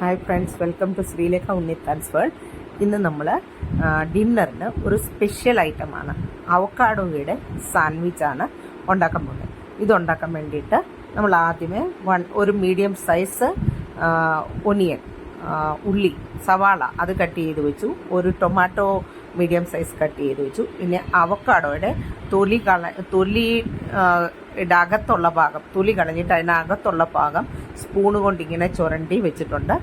Hi friends, welcome to Sreelekha Unnithan's world. ഇന്ന് നമ്മൾ ഡിന്നറിന് ഒരു സ്പെഷ്യൽ ഐറ്റമാണ് അവക്കാഡോയുടെ സാൻഡ്വിച്ചാണ് ഉണ്ടാക്കാൻ പോകുന്നത്. ഇതുണ്ടാക്കാൻ വേണ്ടിയിട്ട് നമ്മൾ ആദ്യമേ ഒരു മീഡിയം സൈസ് ഒനിയൻ, ഉള്ളി, സവാള അത് കട്ട് ചെയ്ത് വെച്ചു. ഒരു ടൊമാറ്റോ മീഡിയം സൈസ് കട്ട് ചെയ്ത് വെച്ചു. പിന്നെ അവക്കാഡോയുടെ തൊലിയുടെ അകത്തുള്ള ഭാഗം, തൊലി കളഞ്ഞിട്ട് അതിനകത്തുള്ള ഭാഗം സ്പൂണ് കൊണ്ട് ഇങ്ങനെ ചുരണ്ടി വെച്ചിട്ടുണ്ട്.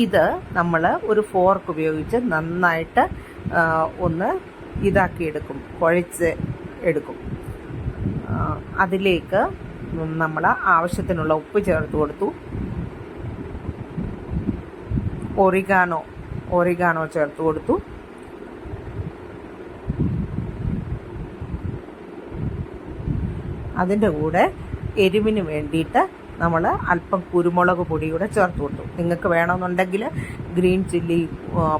ഇത് നമ്മൾ ഒരു ഫോർക്ക് ഉപയോഗിച്ച് നന്നായിട്ട് ഒന്ന് ഇതാക്കിയെടുക്കും, കുഴച്ച് എടുക്കും. അതിലേക്ക് നമ്മൾ ആവശ്യത്തിനുള്ള ഉപ്പ് ചേർത്ത് കൊടുത്തു. ഒറിഗാനോ ചേർത്ത് കൊടുത്തു. അതിൻ്റെ കൂടെ എരിവിന് വേണ്ടിയിട്ട് നമ്മൾ അല്പം കുരുമുളക് പൊടി കൂടെ ചേർത്ത് കൊടുത്തു. നിങ്ങൾക്ക് വേണമെന്നുണ്ടെങ്കിൽ ഗ്രീൻ ചില്ലി,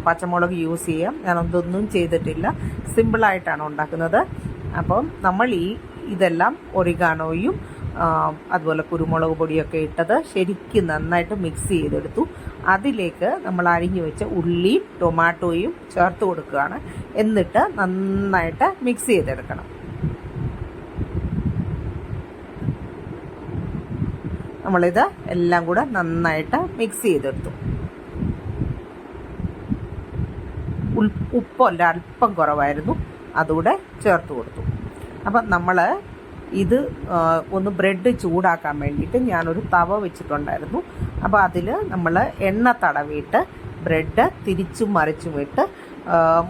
പച്ചമുളക് യൂസ് ചെയ്യാം. ഞാനതൊന്നും ചെയ്തിട്ടില്ല, സിമ്പിളായിട്ടാണ് ഉണ്ടാക്കുന്നത്. അപ്പം നമ്മൾ ഇതെല്ലാം ഒറിഗാനോയും അതുപോലെ കുരുമുളക് പൊടിയൊക്കെ ഇട്ടത് ശരിക്കും നന്നായിട്ട് മിക്സ് ചെയ്തെടുത്തു. അതിലേക്ക് നമ്മൾ അരിഞ്ഞു വെച്ച ഉള്ളിയും ടൊമാറ്റോയും ചേർത്ത് കൊടുക്കുകയാണ്. എന്നിട്ട് നന്നായിട്ട് മിക്സ് ചെയ്തെടുക്കണം. നമ്മളിത് എല്ലാം കൂടെ നന്നായിട്ട് മിക്സ് ചെയ്തെടുത്തു. ഉപ്പല്ല, അല്പം കുറവായിരുന്നു, അതുകൂടെ ചേർത്ത് കൊടുത്തു. അപ്പം നമ്മൾ ഇത് ഒന്ന് ബ്രെഡ് ചൂടാക്കാൻ വേണ്ടിയിട്ട് ഞാനൊരു തവ വെച്ചിട്ടുണ്ടായിരുന്നു. അപ്പോൾ അതിൽ നമ്മൾ എണ്ണ തടവിയിട്ട് ബ്രെഡ് തിരിച്ചും മറിച്ചും ഇട്ട്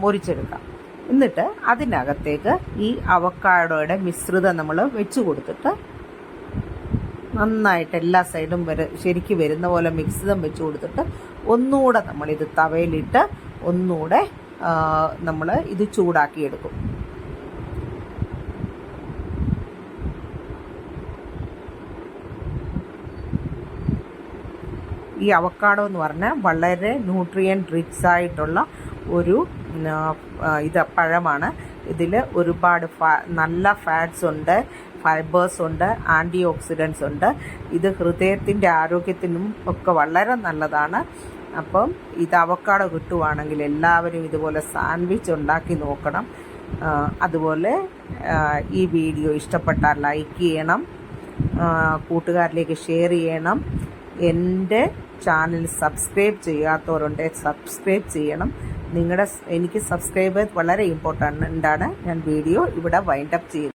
മുറിച്ചെടുക്കാം. എന്നിട്ട് അതിനകത്തേക്ക് ഈ അവക്കാഡോയുടെ മിശ്രിതം നമ്മൾ വെച്ച് കൊടുത്തിട്ട് നന്നായിട്ട് എല്ലാ സൈഡും ശരിക്കും വരുന്ന പോലെ മിക്സിതം വെച്ച് കൊടുത്തിട്ട് ഒന്നുകൂടെ നമ്മളിത് തവയിലിട്ട് ഒന്നുകൂടെ നമ്മൾ ഇത് ചൂടാക്കിയെടുക്കും. ഈ അവക്കാഡോ എന്ന് പറഞ്ഞാൽ വളരെ ന്യൂട്രിയൻറ്റ് റിച്ച് ആയിട്ടുള്ള ഒരു പഴമാണ്. ഇതിൽ ഒരുപാട് നല്ല ഫാറ്റ്സ് ഉണ്ട്, ഫൈബേഴ്സ് ഉണ്ട്, ആൻറ്റി ഓക്സിഡൻസ് ഉണ്ട്. ഇത് ഹൃദയത്തിൻ്റെ ആരോഗ്യത്തിനും ഒക്കെ വളരെ നല്ലതാണ്. അപ്പം ഇത് അവക്കാഡോ കിട്ടുവാണെങ്കിൽ എല്ലാവരും ഇതുപോലെ സാൻഡ്വിച്ച് ഉണ്ടാക്കി നോക്കണം. അതുപോലെ ഈ വീഡിയോ ഇഷ്ടപ്പെട്ടാൽ ലൈക്ക് ചെയ്യണം, കൂട്ടുകാരിലേക്ക് ഷെയർ ചെയ്യണം. എൻ്റെ ചാനൽ സബ്സ്ക്രൈബ് ചെയ്യാത്തവരുണ്ടെങ്കിൽ സബ്സ്ക്രൈബ് ചെയ്യണം. എനിക്ക് സബ്സ്ക്രൈബേഴ്സ് വളരെ ഇമ്പോർട്ടൻ്റ് ആണ്. ഞാൻ വീഡിയോ ഇവിടെ വൈൻഡപ്പ് ചെയ്യുന്നു.